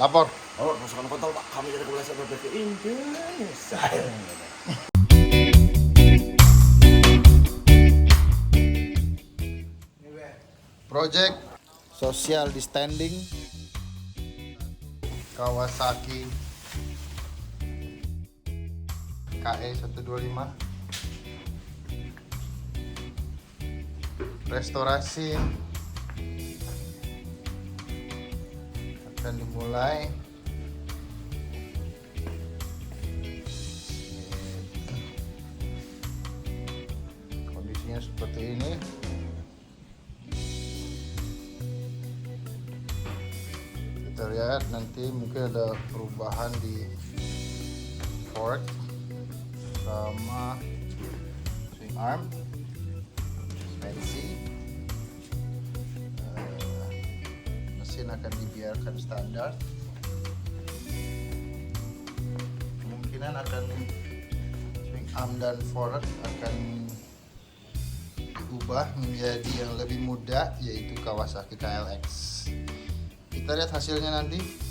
Lapor. Oh, masukkan kontol Pak. Kami dari Kepolisian Republik Indonesia. Project Social Distanding Kawasaki KE 125 restorasi akan dimulai. Kondisinya seperti ini. Kita lihat nanti mungkin ada perubahan di fork sama swing arm, suspensi. Mesin akan dibiarkan standar. Kemungkinan akan swing arm dan fork akan diubah menjadi yang lebih muda, yaitu Kawasaki KLX. Kita lihat hasilnya nanti.